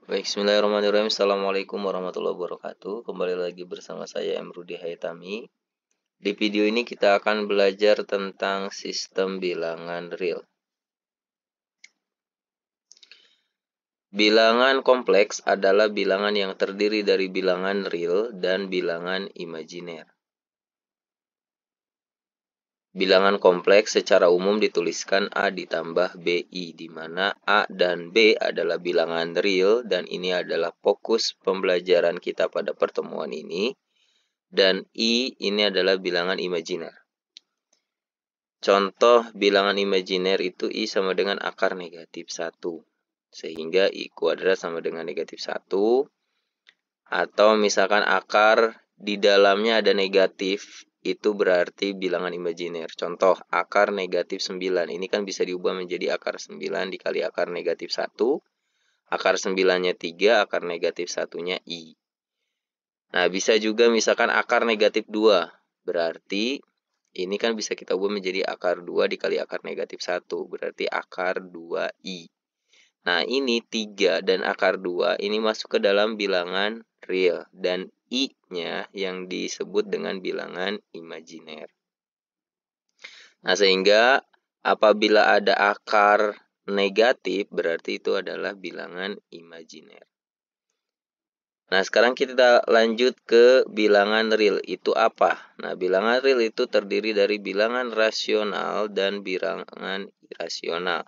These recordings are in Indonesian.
Baik, bismillahirrahmanirrahim. Assalamualaikum warahmatullahi wabarakatuh. Kembali lagi bersama saya Emrudi Haitami. Di video ini kita akan belajar tentang sistem bilangan real. Bilangan kompleks adalah bilangan yang terdiri dari bilangan real dan bilangan imajiner. Bilangan kompleks secara umum dituliskan A ditambah BI, di mana A dan B adalah bilangan real dan ini adalah fokus pembelajaran kita pada pertemuan ini. Dan I ini adalah bilangan imajiner. Contoh bilangan imajiner itu I sama dengan akar negatif 1. Sehingga I kuadrat sama dengan negatif 1. Atau misalkan akar di dalamnya ada negatif, itu berarti bilangan imajiner. Contoh akar negatif 9. Ini kan bisa diubah menjadi akar 9 dikali akar negatif 1. Akar 9-nya 3, akar negatif 1-nya I. Nah, bisa juga misalkan akar negatif 2. Berarti ini kan bisa kita ubah menjadi akar 2 dikali akar negatif 1. Berarti akar 2I. Nah, ini 3 dan akar 2 ini masuk ke dalam bilangan real. Dan I-nya yang disebut dengan bilangan imajiner. Nah, sehingga apabila ada akar negatif berarti itu adalah bilangan imajiner. Nah, sekarang kita lanjut ke bilangan real. Itu apa? Nah, bilangan real itu terdiri dari bilangan rasional dan bilangan irasional.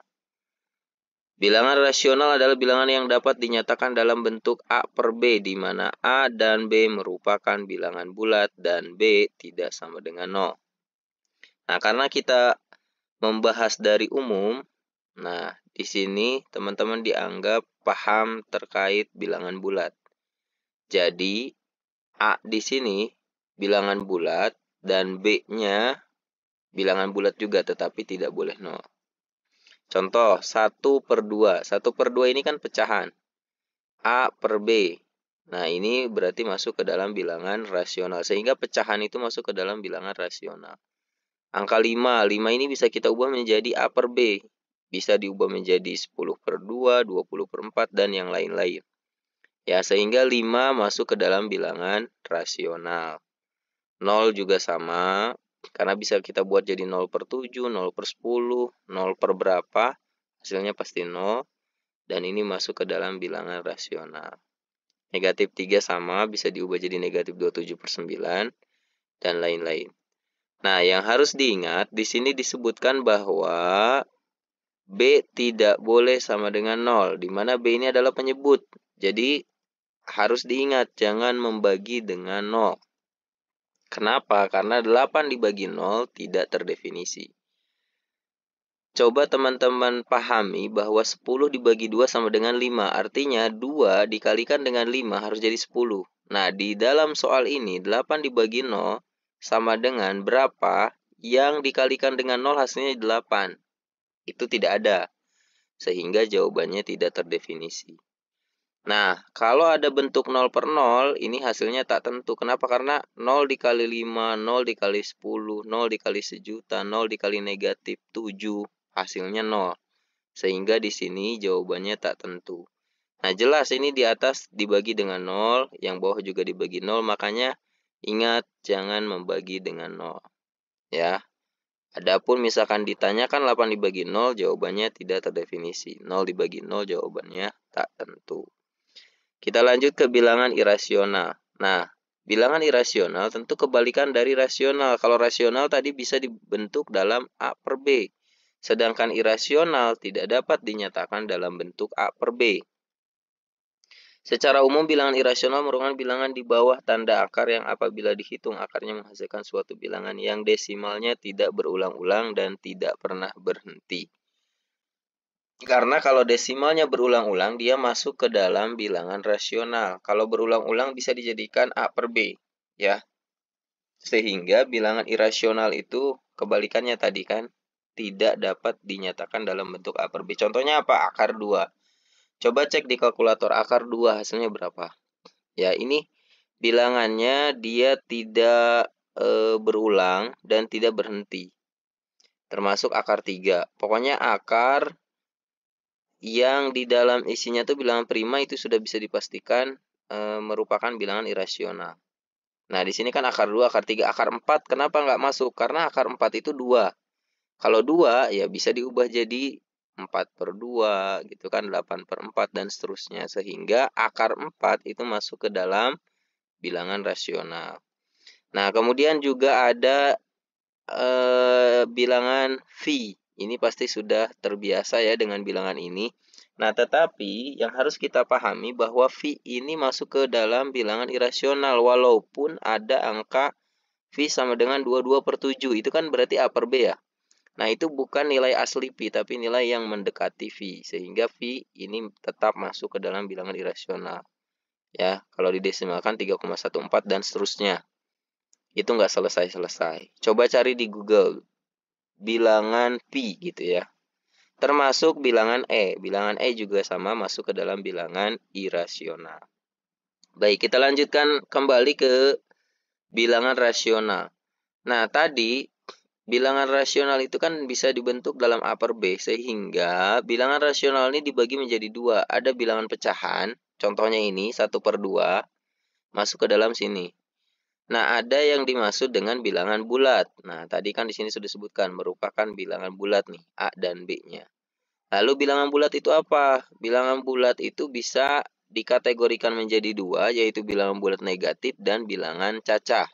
Bilangan rasional adalah bilangan yang dapat dinyatakan dalam bentuk A per B, di mana A dan B merupakan bilangan bulat dan B tidak sama dengan 0. Nah, karena kita membahas dari umum, nah, di sini teman-teman dianggap paham terkait bilangan bulat. Jadi, A di sini bilangan bulat dan B-nya bilangan bulat juga tetapi tidak boleh 0. Contoh 1 per 2. 1 per 2 ini kan pecahan. A per B. Nah, ini berarti masuk ke dalam bilangan rasional. Sehingga pecahan itu masuk ke dalam bilangan rasional. Angka 5. 5 ini bisa kita ubah menjadi A per B. Bisa diubah menjadi 10 per 2, 20 per 4, dan yang lain-lain. Ya, sehingga 5 masuk ke dalam bilangan rasional. 0 juga sama, karena bisa kita buat jadi 0 per 7, 0 per 10, 0 per berapa, hasilnya pasti 0, dan ini masuk ke dalam bilangan rasional. Negatif 3 sama, bisa diubah jadi negatif 27 per 9, dan lain-lain. Nah, yang harus diingat, di sini disebutkan bahwa B tidak boleh sama dengan 0, di mana B ini adalah penyebut. Jadi, harus diingat, jangan membagi dengan 0. Kenapa? Karena 8 dibagi 0 tidak terdefinisi. Coba teman-teman pahami bahwa 10 dibagi 2 sama dengan 5. Artinya 2 dikalikan dengan 5 harus jadi 10. Nah, di dalam soal ini 8 dibagi 0 sama dengan berapa yang dikalikan dengan 0 hasilnya 8. Itu tidak ada. Sehingga jawabannya tidak terdefinisi. Nah, kalau ada bentuk 0 per 0, ini hasilnya tak tentu. Kenapa? Karena 0 dikali 5, 0 dikali 10, 0 dikali sejuta, 0 dikali negatif 7, hasilnya 0. Sehingga di sini jawabannya tak tentu. Nah, jelas ini di atas dibagi dengan 0, yang bawah juga dibagi 0, makanya ingat jangan membagi dengan 0. Ya. Adapun misalkan ditanyakan 8 dibagi 0, jawabannya tidak terdefinisi. 0 dibagi 0, jawabannya tak tentu. Kita lanjut ke bilangan irasional. Nah, bilangan irasional tentu kebalikan dari rasional. Kalau rasional tadi bisa dibentuk dalam A per B. Sedangkan irasional tidak dapat dinyatakan dalam bentuk A per B. Secara umum bilangan irasional merupakan bilangan di bawah tanda akar yang apabila dihitung akarnya menghasilkan suatu bilangan yang desimalnya tidak berulang-ulang dan tidak pernah berhenti. Karena kalau desimalnya berulang-ulang dia masuk ke dalam bilangan rasional. Kalau berulang-ulang bisa dijadikan A per B, ya. Sehingga bilangan irasional itu kebalikannya tadi kan tidak dapat dinyatakan dalam bentuk A per B. Contohnya apa? Akar 2. Coba cek di kalkulator akar 2 hasilnya berapa. Ya, ini bilangannya dia tidak berulang dan tidak berhenti. Termasuk akar 3. Pokoknya akar yang di dalam isinya tuh bilangan prima itu sudah bisa dipastikan merupakan bilangan irasional. Nah, di sini kan akar 2, akar 3, akar 4 kenapa nggak masuk? Karena akar 4 itu 2. Kalau 2 ya bisa diubah jadi 4/2 gitu kan, 8/4 dan seterusnya. Sehingga akar 4 itu masuk ke dalam bilangan rasional. Nah, kemudian juga ada bilangan V. Ini pasti sudah terbiasa ya dengan bilangan ini. Nah, tetapi yang harus kita pahami bahwa V ini masuk ke dalam bilangan irasional walaupun ada angka V sama dengan 22/7. Itu kan berarti A per B ya. Nah, itu bukan nilai asli V, tapi nilai yang mendekati V. Sehingga V ini tetap masuk ke dalam bilangan irasional. Ya, kalau didesimalkan 3,14 dan seterusnya. Itu nggak selesai-selesai. Coba cari di Google bilangan pi gitu ya. Termasuk bilangan E. Bilangan E juga sama masuk ke dalam bilangan irasional. Baik, kita lanjutkan kembali ke bilangan rasional. Nah, tadi bilangan rasional itu kan bisa dibentuk dalam A per B, sehingga bilangan rasional ini dibagi menjadi dua. Ada bilangan pecahan, contohnya ini 1/2, masuk ke dalam sini. Nah, ada yang dimaksud dengan bilangan bulat. Nah, tadi kan di sini sudah disebutkan merupakan bilangan bulat nih, A dan B-nya. Lalu bilangan bulat itu apa? Bilangan bulat itu bisa dikategorikan menjadi dua, yaitu bilangan bulat negatif dan bilangan cacah.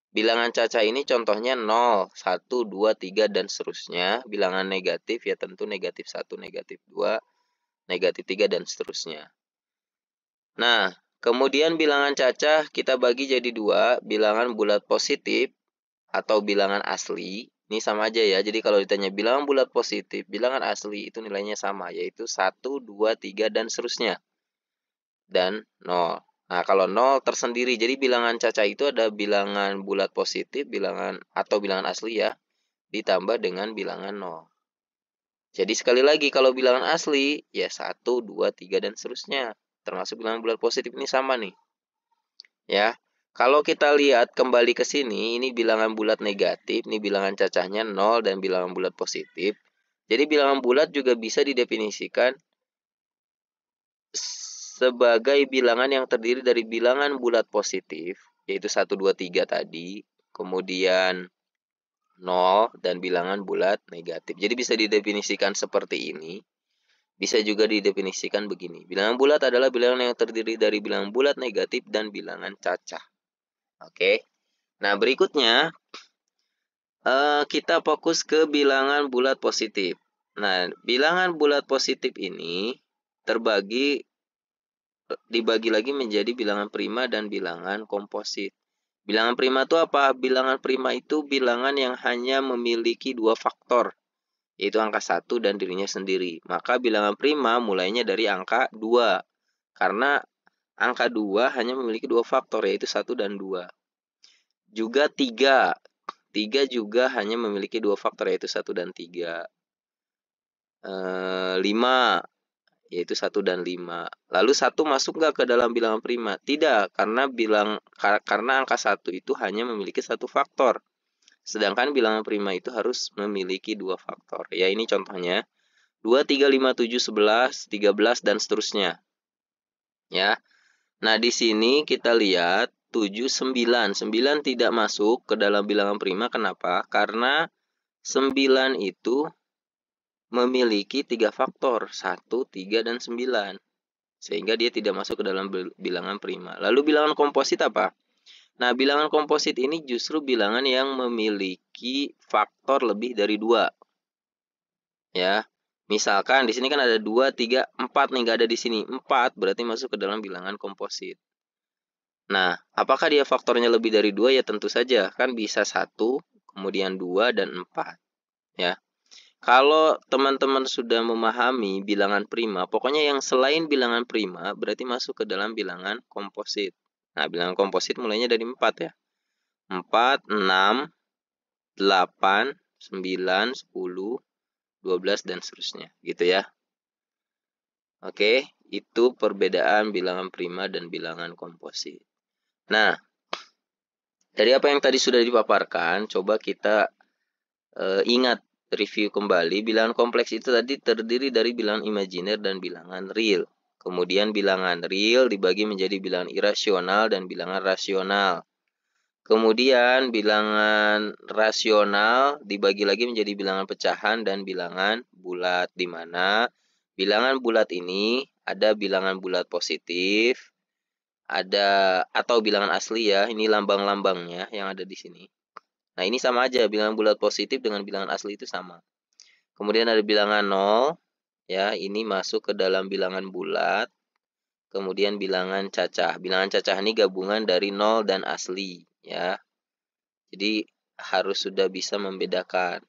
Bilangan cacah ini contohnya 0, 1, 2, 3, dan seterusnya. Bilangan negatif ya tentu negatif 1, negatif 2, negatif 3, dan seterusnya. Nah, kemudian bilangan cacah kita bagi jadi dua, bilangan bulat positif atau bilangan asli. Ini sama aja ya, jadi kalau ditanya bilangan bulat positif, bilangan asli itu nilainya sama, yaitu 1, 2, 3, dan seterusnya. Dan 0. Nah, kalau 0 tersendiri, jadi bilangan cacah itu ada bilangan bulat positif, bilangan atau bilangan asli ya, ditambah dengan bilangan 0. Jadi sekali lagi, kalau bilangan asli, ya 1, 2, 3, dan seterusnya. Termasuk bilangan bulat positif ini sama nih. Ya, kalau kita lihat kembali ke sini, ini bilangan bulat negatif, ini bilangan cacahnya 0 dan bilangan bulat positif. Jadi bilangan bulat juga bisa didefinisikan sebagai bilangan yang terdiri dari bilangan bulat positif, yaitu 1, 2, 3 tadi, kemudian 0 dan bilangan bulat negatif. Jadi bisa didefinisikan seperti ini. Bisa juga didefinisikan begini. Bilangan bulat adalah bilangan yang terdiri dari bilangan bulat negatif dan bilangan cacah. Oke. Nah, berikutnya kita fokus ke bilangan bulat positif. Nah, bilangan bulat positif ini dibagi lagi menjadi bilangan prima dan bilangan komposit. Bilangan prima itu apa? Bilangan prima itu bilangan yang hanya memiliki dua faktor, yaitu angka 1 dan dirinya sendiri. Maka bilangan prima mulainya dari angka 2. Karena angka 2 hanya memiliki dua faktor, yaitu 1 dan 2. Juga 3. 3 juga hanya memiliki dua faktor, yaitu 1 dan 3. 5, yaitu 1 dan 5. Lalu 1 masuk nggak ke dalam bilangan prima? Tidak, karena angka 1 itu hanya memiliki satu faktor. Sedangkan bilangan prima itu harus memiliki dua faktor. Ya, ini contohnya. 2, 3, 5, 7, 11, 13, dan seterusnya. Ya. Nah, di sini kita lihat 7, 9. 9 tidak masuk ke dalam bilangan prima. Kenapa? Karena 9 itu memiliki 3 faktor. 1, 3, dan 9. Sehingga dia tidak masuk ke dalam bilangan prima. Lalu bilangan komposit apa? Nah, bilangan komposit ini justru bilangan yang memiliki faktor lebih dari 2. Ya. Misalkan di sini kan ada 2, 3, 4 nih, nggak ada di sini. 4 berarti masuk ke dalam bilangan komposit. Nah, apakah dia faktornya lebih dari 2? Ya tentu saja. Kan bisa 1, kemudian 2, dan 4. Ya. Kalau teman-teman sudah memahami bilangan prima, pokoknya yang selain bilangan prima berarti masuk ke dalam bilangan komposit. Nah, bilangan komposit mulainya dari 4 ya. 4, 6, 8, 9, 10, 12, dan seterusnya. Gitu ya. Oke, itu perbedaan bilangan prima dan bilangan komposit. Nah, dari apa yang tadi sudah dipaparkan, coba kita ingat review kembali, bilangan kompleks itu tadi terdiri dari bilangan imajiner dan bilangan real. Kemudian bilangan real dibagi menjadi bilangan irasional dan bilangan rasional. Kemudian bilangan rasional dibagi lagi menjadi bilangan pecahan dan bilangan bulat, di mana bilangan bulat ini ada bilangan bulat positif, ada atau bilangan asli ya, ini lambang-lambangnya yang ada di sini. Nah, ini sama aja, bilangan bulat positif dengan bilangan asli itu sama. Kemudian ada bilangan 0, ya, ini masuk ke dalam bilangan bulat. Kemudian bilangan cacah. Bilangan cacah ini gabungan dari 0 dan asli, ya. Jadi harus sudah bisa membedakan.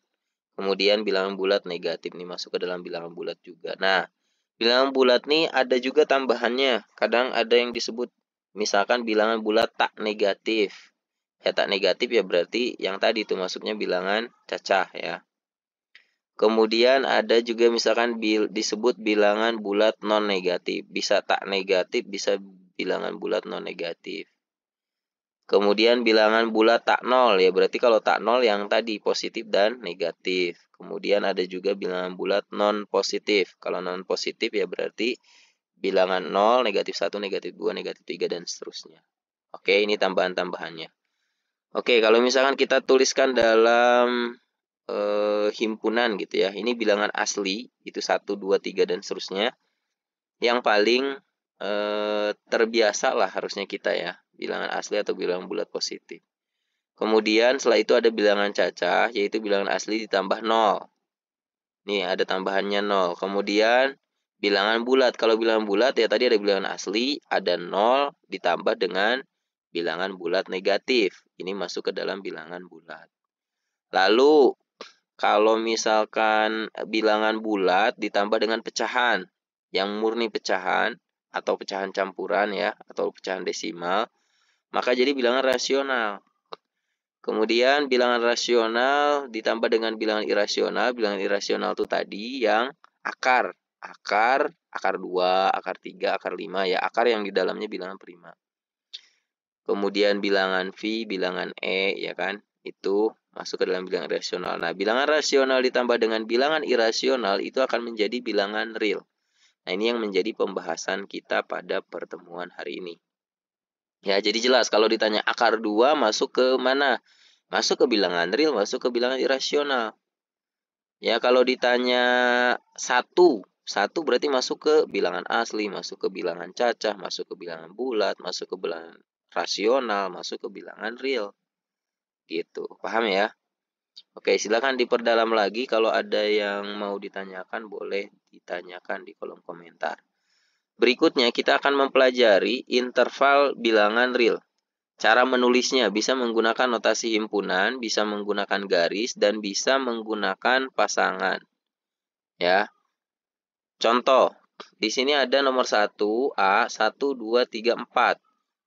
Kemudian bilangan bulat negatif nih masuk ke dalam bilangan bulat juga. Nah, bilangan bulat nih ada juga tambahannya. Kadang ada yang disebut misalkan bilangan bulat tak negatif. Ya tak negatif ya berarti yang tadi itu masuknya bilangan cacah ya. Kemudian ada juga misalkan disebut bilangan bulat non negatif. Bisa tak negatif, bisa bilangan bulat non negatif. Kemudian bilangan bulat tak nol ya berarti kalau tak nol yang tadi positif dan negatif. Kemudian ada juga bilangan bulat non positif. Kalau non positif ya berarti bilangan 0, negatif 1, negatif 2, negatif 3 dan seterusnya. Oke, ini tambahan-tambahannya. Oke, kalau misalkan kita tuliskan dalam himpunan gitu ya. Ini bilangan asli, itu 1, 2, 3 dan seterusnya. Yang paling terbiasa lah harusnya kita ya, bilangan asli atau bilangan bulat positif. Kemudian setelah itu ada bilangan cacah, yaitu bilangan asli ditambah 0. Nih ada tambahannya 0. Kemudian bilangan bulat, kalau bilangan bulat ya tadi ada bilangan asli, ada 0 ditambah dengan bilangan bulat negatif. Ini masuk ke dalam bilangan bulat. Lalu kalau misalkan bilangan bulat ditambah dengan pecahan, yang murni pecahan atau pecahan campuran ya, atau pecahan desimal, maka jadi bilangan rasional. Kemudian bilangan rasional ditambah dengan bilangan irasional. Bilangan irasional itu tadi yang akar. Akar 2, akar 3, akar 5 ya, akar yang di dalamnya bilangan prima. Kemudian bilangan V, bilangan E ya kan, itu masuk ke dalam bilangan rasional. Nah, bilangan rasional ditambah dengan bilangan irasional itu akan menjadi bilangan real. Nah, ini yang menjadi pembahasan kita pada pertemuan hari ini. Ya, jadi jelas kalau ditanya akar 2 masuk ke mana? Masuk ke bilangan real, masuk ke bilangan irasional. Ya, kalau ditanya 1 berarti masuk ke bilangan asli, masuk ke bilangan cacah, masuk ke bilangan bulat, masuk ke bilangan rasional, masuk ke bilangan real. Gitu, paham ya? Oke, silakan diperdalam lagi. Kalau ada yang mau ditanyakan, boleh ditanyakan di kolom komentar. Berikutnya, kita akan mempelajari interval bilangan real. Cara menulisnya bisa menggunakan notasi himpunan, bisa menggunakan garis, dan bisa menggunakan pasangan. Ya, contoh, di sini ada nomor 1, A, 1, 2, 3, 4.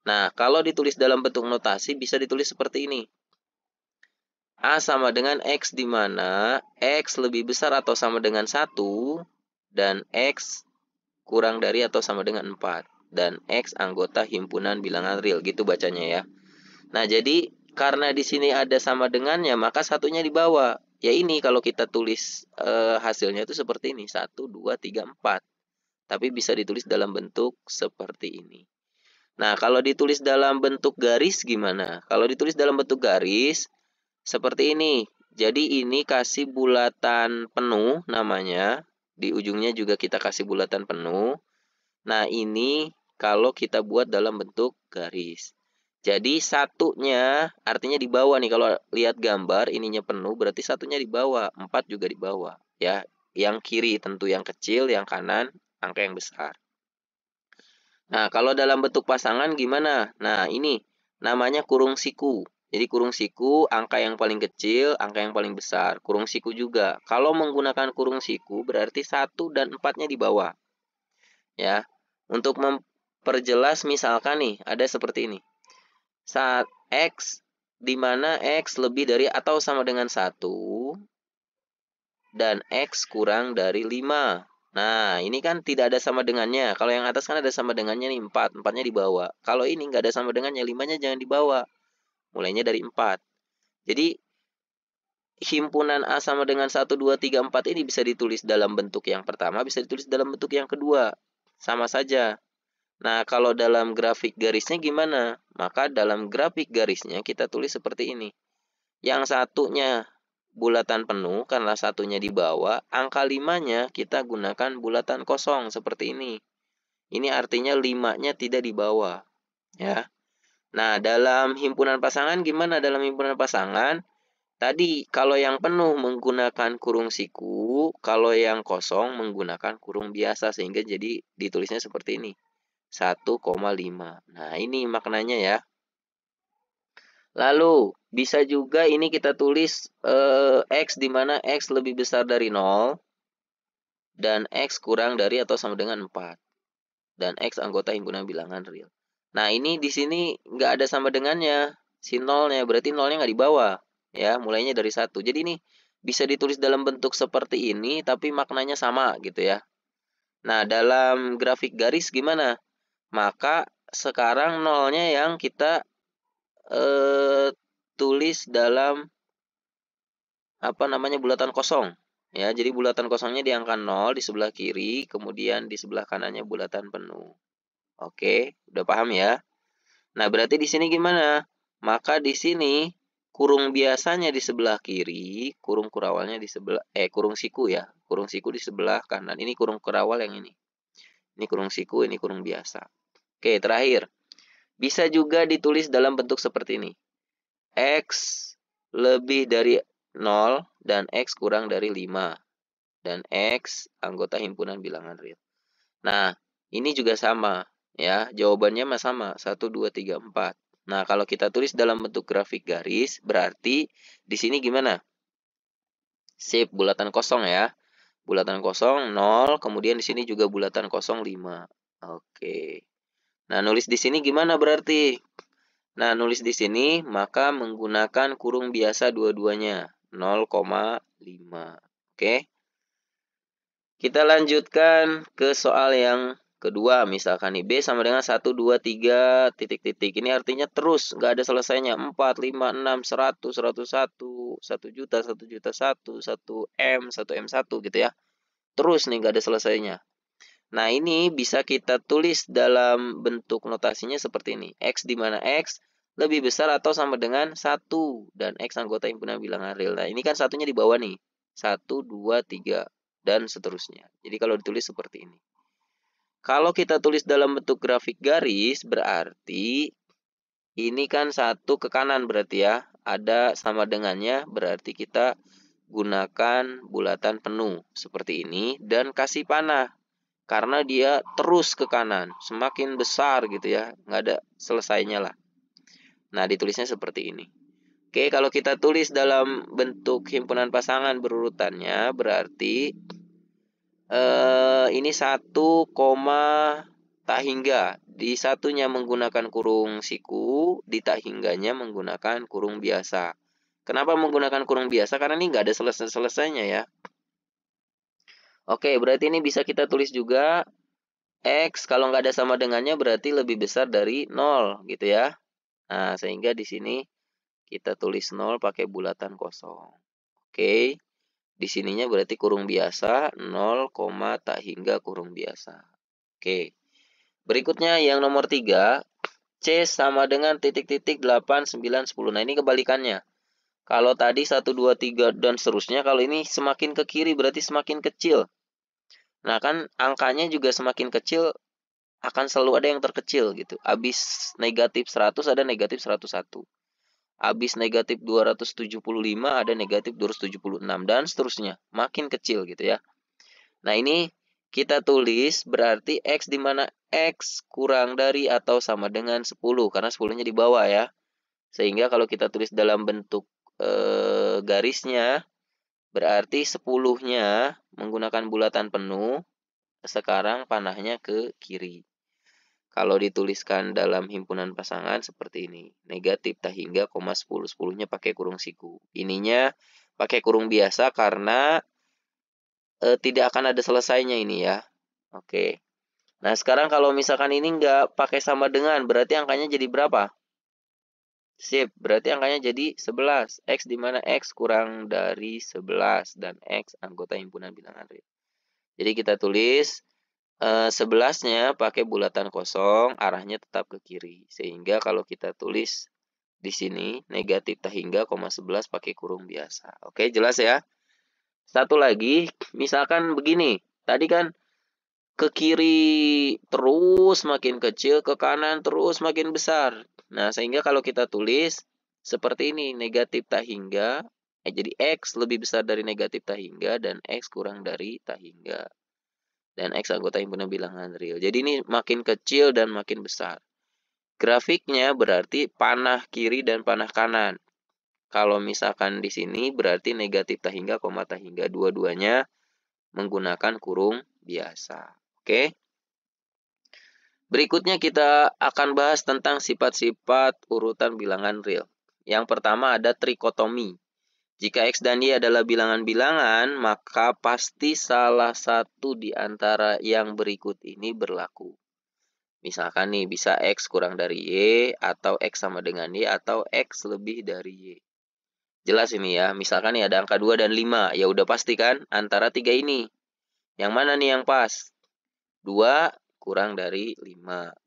Nah, kalau ditulis dalam bentuk notasi, bisa ditulis seperti ini. A sama dengan X di mana X lebih besar atau sama dengan 1 dan X kurang dari atau sama dengan 4 dan X anggota himpunan bilangan real gitu bacanya ya. Nah, jadi karena di sini ada sama dengannya maka satunya di bawah. Ya ini kalau kita tulis hasilnya itu seperti ini 1 2 3 4. Tapi bisa ditulis dalam bentuk seperti ini. Nah, kalau ditulis dalam bentuk garis gimana? Kalau ditulis dalam bentuk garis seperti ini. Jadi ini kasih bulatan penuh namanya. Di ujungnya juga kita kasih bulatan penuh. Nah ini kalau kita buat dalam bentuk garis. Jadi satunya artinya di bawah nih. Kalau lihat gambar ininya penuh berarti satunya di bawah. 4 juga di bawah. Ya, yang kiri tentu yang kecil, yang kanan angka yang besar. Nah kalau dalam bentuk pasangan gimana? Nah ini namanya kurung siku. Jadi kurung siku, angka yang paling kecil, angka yang paling besar. Kurung siku juga. Kalau menggunakan kurung siku, berarti 1 dan 4-nya di bawah. Ya, untuk memperjelas misalkan nih, ada seperti ini. Saat X, di mana X lebih dari atau sama dengan 1, dan X kurang dari 5. Nah, ini kan tidak ada sama dengannya. Kalau yang atas kan ada sama dengannya nih, 4. 4-nya di bawah. Kalau ini nggak ada sama dengannya, 5-nya jangan di bawah. Mulainya dari 4. Jadi himpunan A sama dengan 1, 2, 3, 4 ini bisa ditulis dalam bentuk yang pertama, bisa ditulis dalam bentuk yang kedua. Sama saja. Nah, kalau dalam grafik garisnya gimana? Maka dalam grafik garisnya kita tulis seperti ini. Yang satunya bulatan penuh karena satunya di bawah, angka 5-nya kita gunakan bulatan kosong seperti ini. Ini artinya 5-nya tidak di bawah, ya. Nah, dalam himpunan pasangan gimana? Dalam himpunan pasangan, tadi kalau yang penuh menggunakan kurung siku, kalau yang kosong menggunakan kurung biasa, sehingga jadi ditulisnya seperti ini. 1,5. Nah, ini maknanya ya. Lalu, bisa juga ini kita tulis X di mana X lebih besar dari 0 dan X kurang dari atau sama dengan 4. Dan X anggota himpunan bilangan real. Nah, ini di sini nggak ada sama dengannya. Si nolnya, berarti nolnya nggak di bawah. Ya, mulainya dari 1. Jadi ini bisa ditulis dalam bentuk seperti ini, tapi maknanya sama gitu ya. Nah, dalam grafik garis gimana? Maka sekarang nolnya yang kita tulis dalam bulatan kosong. Ya, jadi bulatan kosongnya di angka 0 di sebelah kiri, kemudian di sebelah kanannya bulatan penuh. Oke, udah paham ya? Nah, berarti di sini gimana? Maka di sini kurung biasanya di sebelah kiri, kurung kurawalnya di sebelah kurung siku ya. Kurung siku di sebelah kanan. Ini kurung kurawal yang ini. Ini kurung siku, ini kurung biasa. Oke, terakhir. Bisa juga ditulis dalam bentuk seperti ini. X lebih dari 0 dan X kurang dari 5. Dan X anggota himpunan bilangan real. Nah, ini juga sama. Ya, jawabannya mah sama, 1, 2, 3, 4. Nah, kalau kita tulis dalam bentuk grafik garis, berarti di sini gimana? Sip, bulatan kosong ya. Bulatan kosong 0, kemudian di sini juga bulatan kosong 5. Oke. Nah, nulis di sini gimana berarti? Nah, nulis di sini maka menggunakan kurung biasa dua-duanya, 0,5. Oke. Kita lanjutkan ke soal yang kedua, misalkan nih B sama dengan 1, 2, 3, titik-titik. Ini artinya terus, nggak ada selesainya. 4, 5, 6, 100, 101, 1 juta, 1 juta 1, 1M, 1M1 gitu ya. Terus nih, nggak ada selesainya. Nah, ini bisa kita tulis dalam bentuk notasinya seperti ini. X di mana X lebih besar atau sama dengan 1. Dan X anggota himpunan bilangan real. Nah, ini kan satunya di bawah nih. 1, 2, 3. Dan seterusnya. Jadi kalau ditulis seperti ini. Kalau kita tulis dalam bentuk grafik garis, berarti ini kan 1 ke kanan berarti ya. Ada sama dengannya, berarti kita gunakan bulatan penuh seperti ini. Dan kasih panah. Karena dia terus ke kanan. Semakin besar gitu ya. Nggak ada selesainya lah. Nah, ditulisnya seperti ini. Oke, kalau kita tulis dalam bentuk himpunan pasangan berurutannya, berarti ini 1, tak hingga. Di satunya menggunakan kurung siku, di tak hingganya menggunakan kurung biasa. Kenapa menggunakan kurung biasa? Karena ini nggak ada selesai-selesainya ya. Oke, berarti ini bisa kita tulis juga X kalau nggak ada sama dengannya berarti lebih besar dari 0 gitu ya. Nah, sehingga di sini kita tulis 0 pakai bulatan kosong. Oke. Di sininya berarti kurung biasa 0, tak hingga kurung biasa. Oke. Berikutnya yang nomor 3, C sama dengan titik-titik 8, 9, 10. Nah, ini kebalikannya. Kalau tadi 1, 2, 3 dan seterusnya, kalau ini semakin ke kiri berarti semakin kecil. Nah, kan angkanya juga semakin kecil akan selalu ada yang terkecil gitu. Habis negatif 100 ada negatif 101. Habis negatif 275 ada negatif 276 dan seterusnya. Makin kecil gitu ya. Nah, ini kita tulis berarti X di mana X kurang dari atau sama dengan 10. Karena 10-nya di bawah ya. Sehingga kalau kita tulis dalam bentuk garisnya, berarti 10-nya menggunakan bulatan penuh. Sekarang panahnya ke kiri. Kalau dituliskan dalam himpunan pasangan seperti ini. Negatif tak hingga, 10. 10-nya pakai kurung siku. Ininya pakai kurung biasa karena tidak akan ada selesainya ini ya. Oke. Nah, sekarang kalau misalkan ini nggak pakai sama dengan, berarti angkanya jadi berapa? Sip, berarti angkanya jadi 11. X di mana X kurang dari 11 dan X anggota himpunan bilangan real. Jadi kita tulis 11-nya pakai bulatan kosong, arahnya tetap ke kiri. Sehingga kalau kita tulis di sini negatif tak hingga, 11 pakai kurung biasa. Oke, jelas ya? Satu lagi, misalkan begini. Tadi kan ke kiri terus makin kecil, ke kanan terus makin besar. Nah, sehingga kalau kita tulis seperti ini, negatif tak hingga, jadi X lebih besar dari negatif tak hingga, dan X kurang dari tak hingga. Dan X anggota himpunan bilangan real. Jadi ini makin kecil dan makin besar. Grafiknya berarti panah kiri dan panah kanan. Kalau misalkan di sini berarti negatif tak hingga, koma tak hingga. Dua-duanya menggunakan kurung biasa. Oke. Berikutnya kita akan bahas tentang sifat-sifat urutan bilangan real. Yang pertama ada trikotomi. Jika X dan Y adalah bilangan-bilangan, maka pasti salah satu di antara yang berikut ini berlaku. Misalkan nih, bisa X kurang dari Y, atau X sama dengan Y, atau X lebih dari Y. Jelas ini ya, misalkan nih ada angka 2 dan 5, ya udah pasti kan antara 3 ini. Yang mana nih yang pas? 2 kurang dari 5.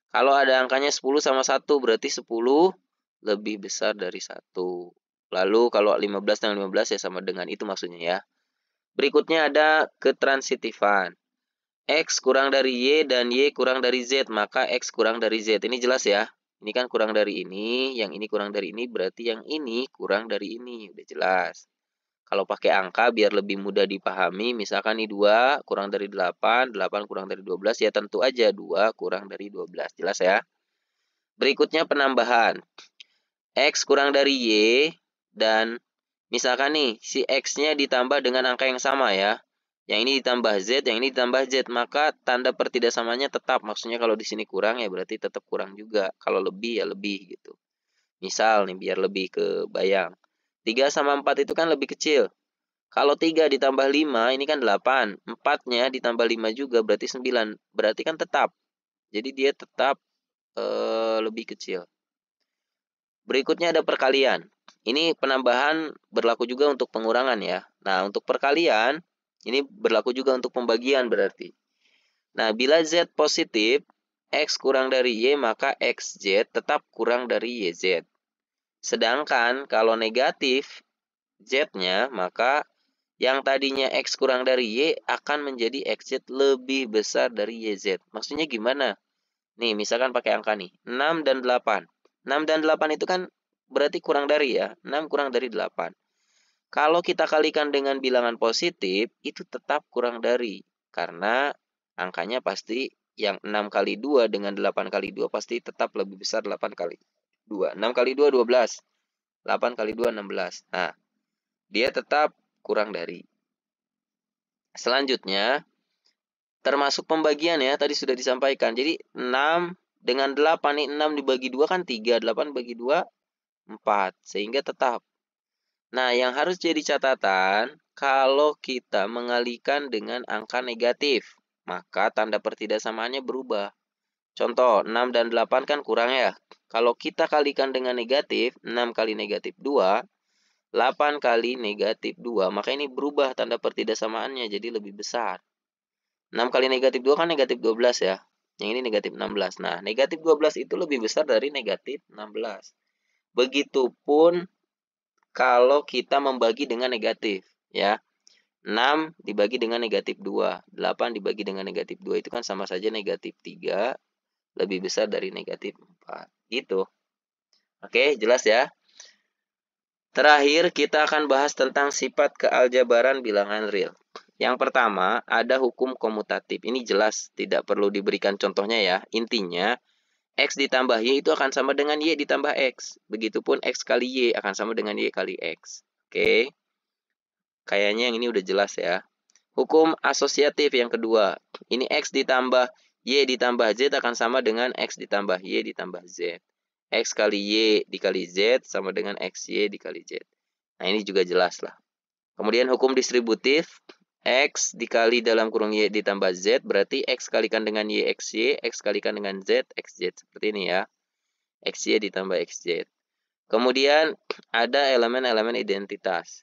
Kalau ada angkanya 10 sama 1, berarti 10 lebih besar dari 1. Lalu kalau 15 dan 15 ya sama dengan itu maksudnya ya. Berikutnya ada ketransitifan. X kurang dari Y dan Y kurang dari Z, maka X kurang dari Z. Ini jelas ya. Ini kan kurang dari ini, yang ini kurang dari ini, berarti yang ini kurang dari ini. Udah jelas. Kalau pakai angka biar lebih mudah dipahami, misalkan ini 2 kurang dari 8, 8 kurang dari 12, ya tentu aja 2 kurang dari 12. Jelas ya? Berikutnya penambahan. X kurang dari Y, dan misalkan nih, si X-nya ditambah dengan angka yang sama ya. Yang ini ditambah Z, yang ini ditambah Z, maka tanda pertidaksamanya tetap. Maksudnya kalau di sini kurang ya berarti tetap kurang juga. Kalau lebih ya lebih gitu. Misal nih biar lebih kebayang. 3 sama 4 itu kan lebih kecil. Kalau 3 ditambah 5 ini kan 8. 4-nya ditambah 5 juga berarti 9. Berarti kan tetap. Jadi dia tetap lebih kecil. Berikutnya ada perkalian. Ini penambahan berlaku juga untuk pengurangan ya. Nah, untuk perkalian ini berlaku juga untuk pembagian berarti. Nah, bila Z positif, X kurang dari Y, maka XZ tetap kurang dari YZ. Sedangkan kalau negatif Z-nya, maka yang tadinya X kurang dari Y akan menjadi XZ lebih besar dari YZ. Maksudnya gimana? Nih, misalkan pakai angka nih, 6 dan 8. 6 dan 8 itu kan berarti kurang dari ya, 6 kurang dari 8. Kalau kita kalikan dengan bilangan positif, itu tetap kurang dari. Karena angkanya pasti yang 6 kali 2 dengan 8 kali 2 pasti tetap lebih besar 8 kali 2. 6 kali 2, 12. 8 kali 2, 16. Nah, dia tetap kurang dari. Selanjutnya, termasuk pembagian ya, tadi sudah disampaikan. Jadi 6 dengan 8 nih, 6 dibagi 2 kan 3, 8 bagi 2, 4. Sehingga tetap. Nah, yang harus jadi catatan, kalau kita mengalihkan dengan angka negatif, maka tanda pertidaksamaannya berubah. Contoh, 6 dan 8 kan kurang ya. Kalau kita kalikan dengan negatif, 6 kali negatif 2, 8 kali negatif 2, maka ini berubah tanda pertidaksamaannya jadi lebih besar. 6 kali negatif 2 kan negatif 12 ya. Yang ini negatif 16. Nah, negatif 12 itu lebih besar dari negatif 16. Begitupun kalau kita membagi dengan negatif. Ya, 6 dibagi dengan negatif 2. 8 dibagi dengan negatif 2 itu kan sama saja negatif 3. Lebih besar dari negatif 4. Gitu. Oke, jelas ya. Terakhir, kita akan bahas tentang sifat kealjabaran bilangan real. Yang pertama, ada hukum komutatif. Ini jelas, tidak perlu diberikan contohnya ya. Intinya, X ditambah Y itu akan sama dengan Y ditambah X. Begitupun X kali Y akan sama dengan Y kali X. Oke. Kayaknya yang ini udah jelas ya. Hukum asosiatif yang kedua. Ini X ditambah Y ditambah Z akan sama dengan X ditambah Y ditambah Z. X kali Y dikali Z sama dengan XY dikali Z. Nah, ini juga jelas lah. Kemudian hukum distributif, X dikali dalam kurung Y ditambah Z, berarti X kalikan dengan Y, XY, X kalikan dengan Z, XZ. Seperti ini ya. XY ditambah XZ. Kemudian ada elemen-elemen identitas.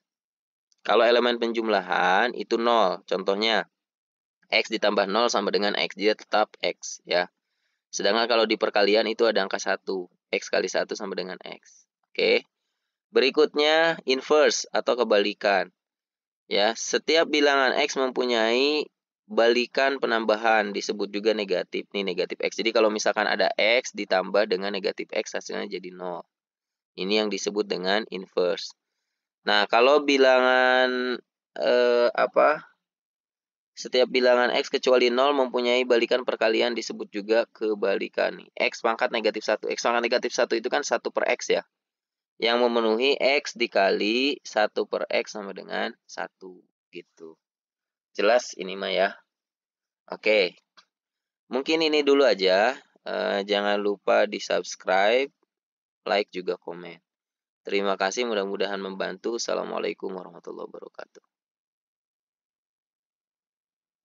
Kalau elemen penjumlahan itu 0. Contohnya, X ditambah 0 sama dengan X. Dia tetap X, ya. Sedangkan kalau di perkalian itu ada angka 1. X kali 1 sama dengan X. Oke. Berikutnya inverse atau kebalikan. Ya, setiap bilangan X mempunyai balikan penambahan, disebut juga negatif. Nih negatif X. Jadi kalau misalkan ada X ditambah dengan negatif X hasilnya jadi 0. Ini yang disebut dengan inverse. Nah, kalau bilangan setiap bilangan X kecuali 0 mempunyai balikan perkalian disebut juga kebalikan. X pangkat negatif 1. X pangkat negatif 1 itu kan 1 per X ya. Yang memenuhi X dikali 1 per X sama dengan 1. Gitu. Jelas ini mah ya. Oke. Mungkin ini dulu aja. Jangan lupa di subscribe, like juga komen. Terima kasih, mudah-mudahan membantu. Assalamualaikum warahmatullahi wabarakatuh.